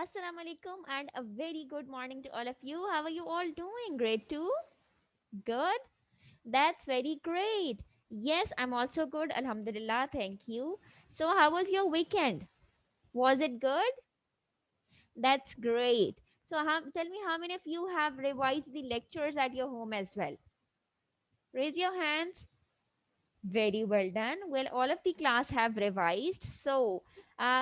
Assalamu alaikum and a very good morning to all of you. How are you all doing? Great too? Good? That's very great. Yes, I'm also good. Alhamdulillah. Thank you. So, how was your weekend? Was it good? That's great. So, tell me how many of you have revised the lectures at your home as well? Raise your hands. Very well done. Well, all of the class have revised. So,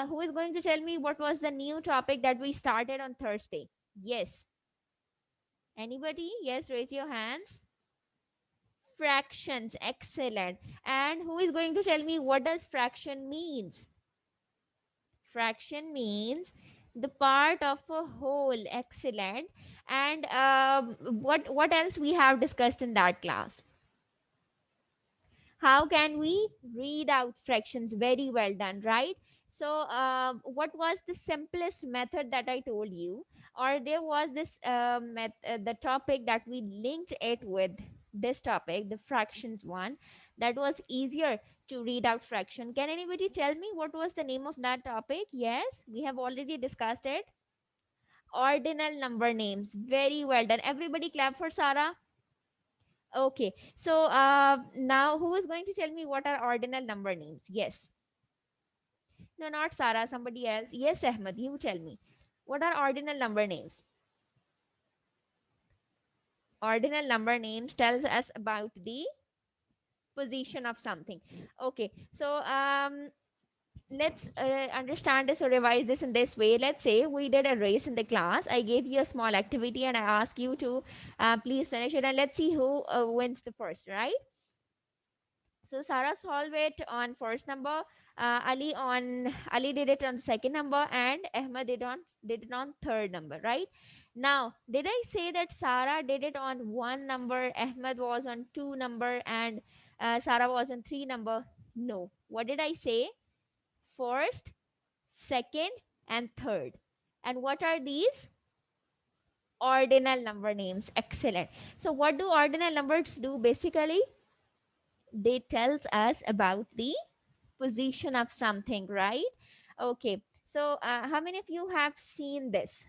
who is going to tell me what was the new topic that we started on Thursday? Yes. Anybody? Yes, raise your hands. Fractions, excellent. And who is going to tell me what does fraction means? Fraction means the part of a whole, excellent. And what else we have discussed in that class? How can we read out fractions? Very well done, right? So what was the simplest method that I told you? Or there was this the topic that we linked it with this topic, the fractions one, that was easier to read out fraction. Can anybody tell me what was the name of that topic? Yes, we have already discussed it. Ordinal number names. Very well done. Everybody clap for Sarah. Okay, so now who is going to tell me what are ordinal number names? Yes. No, not Sarah, somebody else. Yes, Ahmed, you tell me. What are ordinal number names? Ordinal number names tells us about the position of something. Okay, so let's understand this or revise this in this way. Let's say we did a race in the class. I gave you a small activity and I ask you to please finish it, and let's see who wins the first, right? So Sarah solved it on first number. Ali did it on second number, and Ahmed did it on third number. Right now, did I say that Sarah did it on one number, Ahmed was on two number, and Sarah was on three number? No. What did I say? First, second, and third. And what are these? Ordinal number names. Excellent. So what do ordinal numbers do basically? They tells us about the position of something, right? Okay, so how many of you have seen this?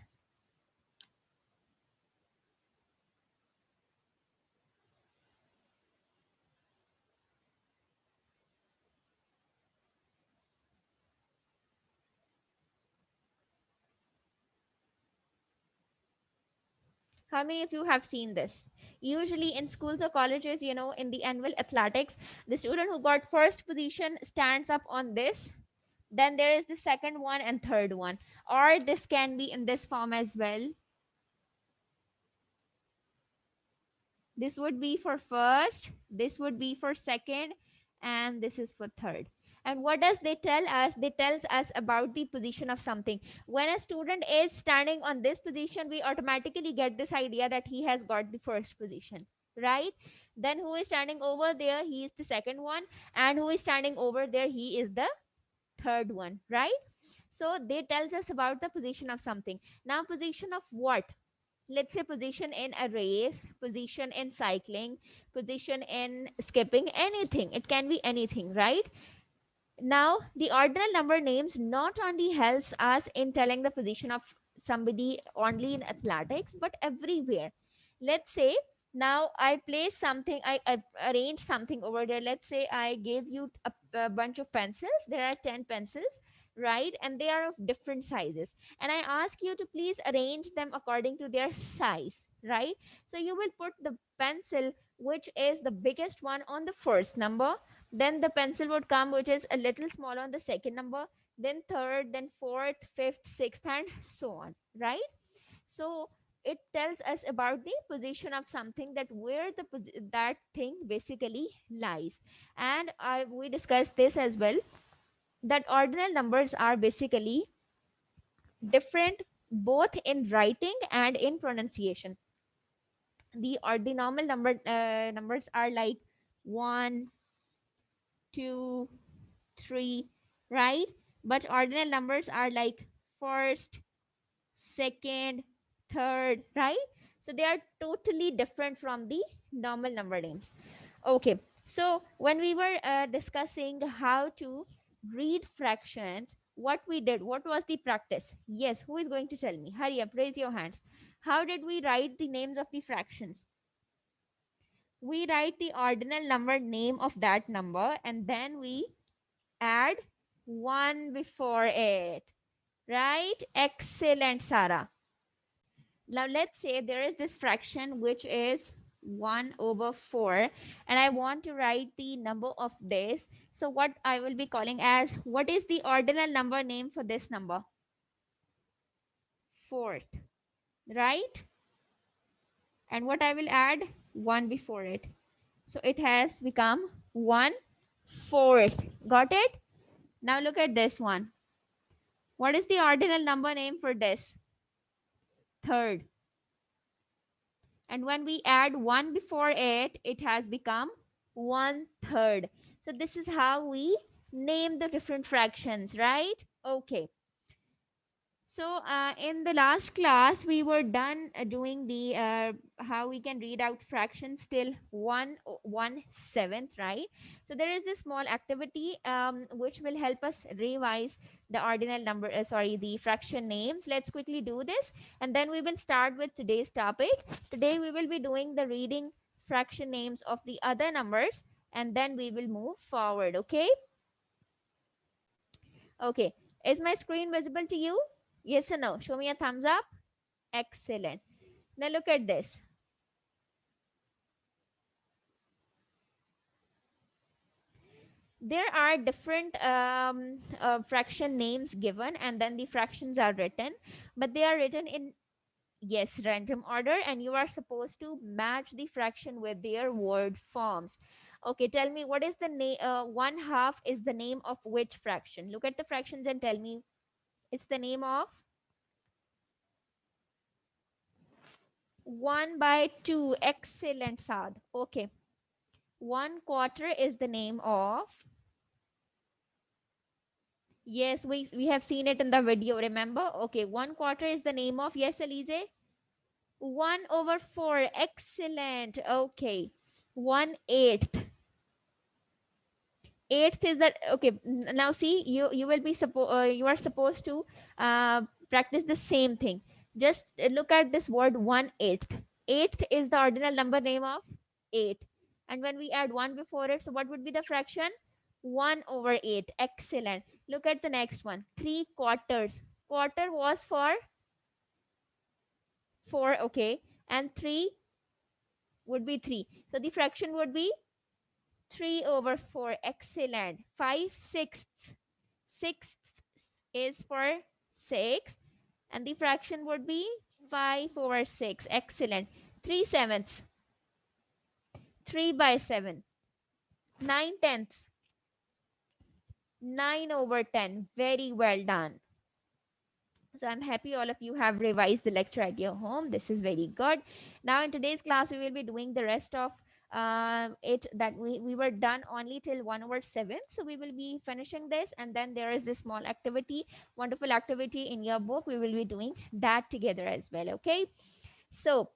How many of you have seen this? Usually in schools or colleges, in the annual athletics, the student who got first position stands up on this, then there is the second one and third one, or this can be in this form as well. This would be for first, this would be for second, and this is for third. And what does they tell us? They tells us about the position of something. When a student is standing on this position, we automatically get this idea that he has got the first position, right? Then who is standing over there? He is the second one. And who is standing over there? He is the third one, right? So they tells us about the position of something. Now position of what? Let's say position in a race, position in cycling, position in skipping, anything. It can be anything, right? Now the ordinal number names not only helps us in telling the position of somebody only in athletics but everywhere. Let's say now I place something, I arrange something over there. Let's say I gave you a bunch of pencils. There are 10 pencils, right? And they are of different sizes, and I ask you to please arrange them according to their size, right? So you will put the pencil which is the biggest one on the first number, then the pencil would come which is a little smaller on the second number, then third, then fourth, fifth, sixth, and so on, right? So it tells us about the position of something, that where that thing basically lies. And we discussed this as well, that ordinal numbers are basically different both in writing and in pronunciation. The ordinal numbers are like 1, 2, 3, right? But ordinal numbers are like first, second, third, right? So they are totally different from the normal number names. Okay, so when we were discussing how to read fractions, what we did, what was the practice? Yes, who is going to tell me? Hurry up, raise your hands. How did we write the names of the fractions? We write the ordinal number name of that number and then we add 1 before it. Right? Excellent, Sarah. Now let's say there is this fraction which is 1 over 4 and I want to write the number of this. So what I will be calling as, what is the ordinal number name for this number? Fourth, right? And what I will add? 1 before it. So it has become 1/4. Got it? Now look at this one. What is the ordinal number name for this? Third. And when we add 1 before it, it has become 1/3. So this is how we name the different fractions, right? Okay. So in the last class, we were done doing the how we can read out fractions till 1/7, right? So there is this small activity which will help us revise the ordinal number, sorry, the fraction names. Let's quickly do this and then we will start with today's topic. Today we will be doing the reading fraction names of the other numbers and then we will move forward, okay? Okay, is my screen visible to you? Yes or no? Show me a thumbs up. Excellent. Now look at this. There are different fraction names given and then the fractions are written, but they are written in, yes, random order and you are supposed to match the fraction with their word forms. Okay, tell me what is the name, 1/2 is the name of which fraction? Look at the fractions and tell me it's the name of 1/2. Excellent, Saad. Okay. 1/4 is the name of, yes, we have seen it in the video, remember? Okay, 1/4 is the name of, yes, Alize? 1/4. Excellent. Okay. 1/8. Eighth is that, okay, now see, you will be you are supposed to practice the same thing. Just look at this word 1/8. Eighth is the ordinal number name of 8 and when we add 1 before it, so what would be the fraction? 1/8. Excellent. Look at the next one. 3/4. Quarter was for 4, okay, and 3 would be 3, so the fraction would be 3/4. Excellent. 5/6. Sixths is for 6 and the fraction would be 5/6. Excellent. 3/7. 3/7. 9/10. 9/10. Very well done. So I'm happy all of you have revised the lecture at your home. This is very good. Now in today's class, we will be doing the rest of it that we were done only till 1/7. So we will be finishing this and then there is this small activity, wonderful activity in your book. We will be doing that together as well. Okay. So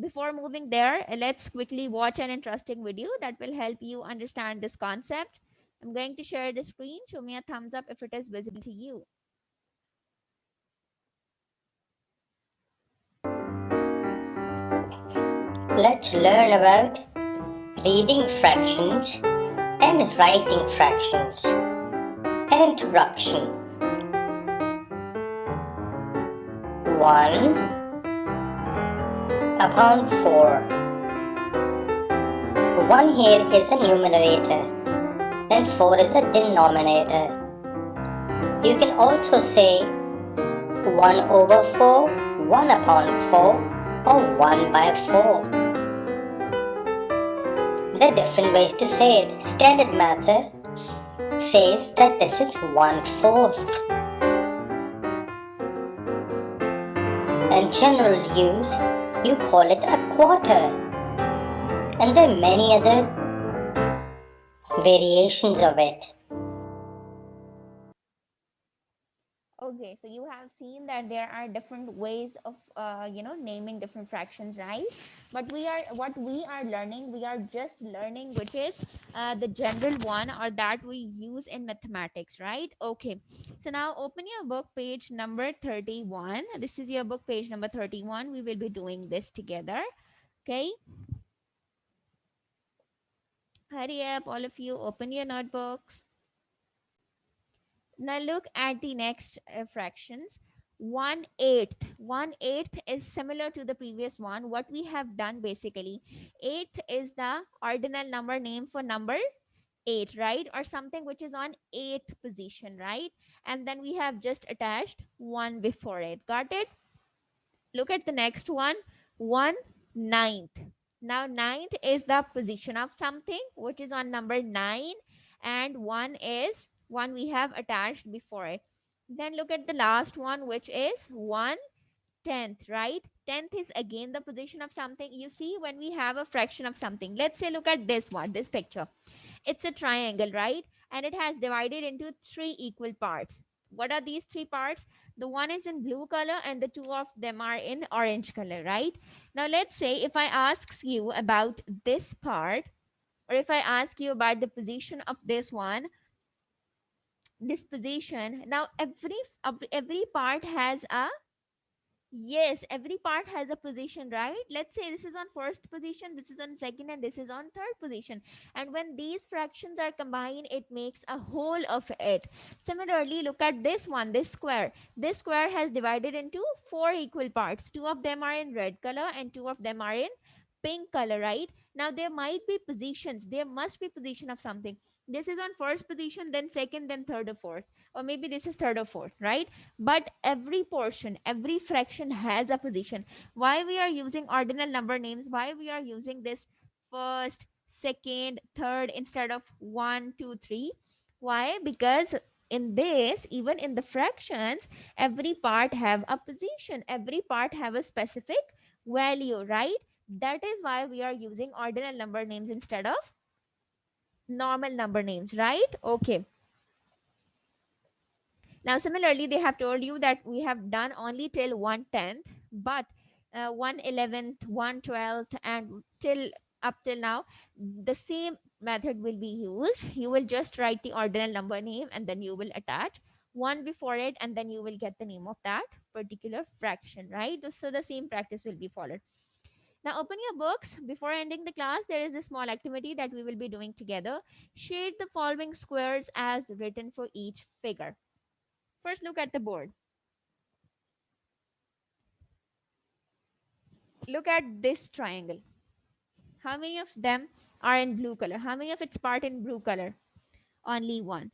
before moving there, let's quickly watch an interesting video that will help you understand this concept. I'm going to share the screen. Show me a thumbs up if it is visible to you. Let's learn about reading fractions and writing fractions. An introduction. 1/4. 1 here is a numerator and 4 is a denominator. You can also say 1/4, 1/4, or 1/4. There are different ways to say it. Standard method says that this is 1/4. And general use, you call it a quarter. And there are many other variations of it. Okay, so you have seen that there are different ways of naming different fractions, right? But what we are learning, we are just learning which is the general one, or that we use in mathematics, right? Okay, so now open your book page number 31. This is your book page number 31. We will be doing this together. Okay, hurry up, all of you, open your notebooks. Now look at the next fractions. 1/8. 1/8 is similar to the previous one. What we have done basically, eighth is the ordinal number name for number 8, right? Or something which is on eighth position, right? And then we have just attached 1 before it. Got it? Look at the next one. 1/9. Now ninth is the position of something which is on number 9, and 1 is one we have attached before it. Then look at the last one, which is 1/10, right? 10th is again the position of something. You see, when we have a fraction of something, let's say, look at this one, this picture. It's a triangle, right? And it has divided into three equal parts. What are these three parts? The one is in blue color and the two of them are in orange color, right? Now let's say if I ask you about this part, or if I ask you about the position of this one, this position. Now every part has a, yes, every part has a position, right? Let's say this is on first position, this is on second, and this is on third position. And when these fractions are combined, it makes a whole of it. Similarly, look at this one, this square. This square has divided into four equal parts. Two of them are in red color and two of them are in pink color, right? Now there might be positions, there must be position of something. This is on first position, then second, then third or fourth, or maybe this is third or fourth, right? But every portion, every fraction has a position. Why we are using ordinal number names, why we are using this first, second, third instead of one, two, three? Why? Because in this, even in the fractions, every part have a position, every part have a specific value, right? That is why we are using ordinal number names instead of normal number names, right? Okay. Now, similarly, they have told you that we have done only till 1/10, but 1/11, 1/12, and till up till now, the same method will be used. You will just write the ordinal number name and then you will attach one before it, and then you will get the name of that particular fraction, right? So the same practice will be followed. Now, open your books. Before ending the class, there is a small activity that we will be doing together. Shade the following squares as written for each figure. First, look at the board. Look at this triangle. How many of them are in blue color? How many of its part in blue color? Only one.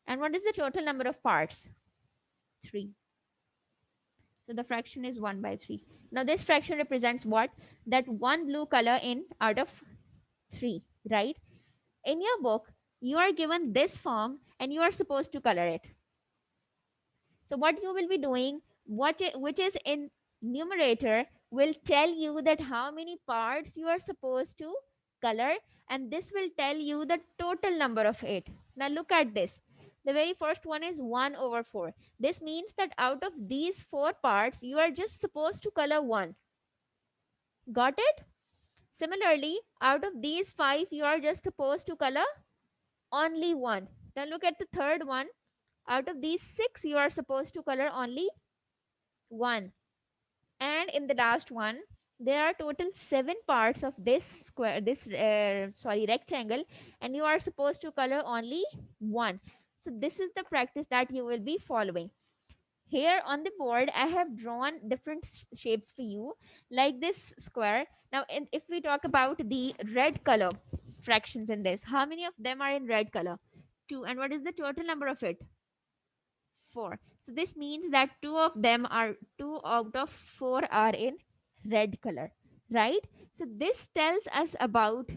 And what is the total number of parts? 3. So the fraction is 1/3. Now this fraction represents what? That one blue color in out of 3, right? In your book, you are given this form and you are supposed to color it. So what you will be doing, which is in numerator, will tell you that how many parts you are supposed to color, and this will tell you the total number of it. Now look at this. The very first one is 1/4. This means that out of these four parts, you are just supposed to color one. Got it? Similarly, out of these five, you are just supposed to color only one. Now look at the third one. Out of these six, you are supposed to color only one. And in the last one, there are total 7 parts of this square, this rectangle, and you are supposed to color only one. So this is the practice that you will be following. Here on the board, I have drawn different shapes for you, like this square. Now, if we talk about the red color fractions in this, how many of them are in red color? 2. And what is the total number of it? 4. So this means that two out of 4 are in red color, right? So this tells us about,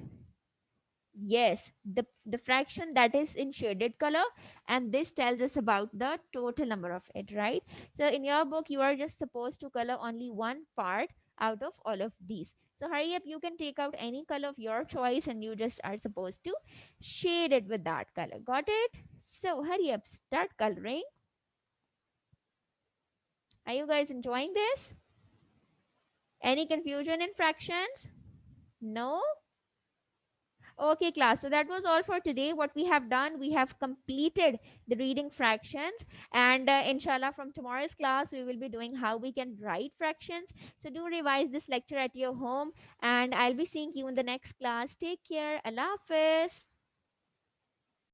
yes, the fraction that is in shaded color, and this tells us about the total number of it, right? So in your book, you are just supposed to color only one part out of all of these. So hurry up, you can take out any color of your choice and you just are supposed to shade it with that color. Got it? So hurry up, start coloring. Are you guys enjoying this? Any confusion in fractions? No? Okay, class. So that was all for today. What we have done, we have completed the reading fractions, and inshallah, from tomorrow's class, we will be doing how we can write fractions. So do revise this lecture at your home, and I'll be seeing you in the next class. Take care. Allah Hafiz.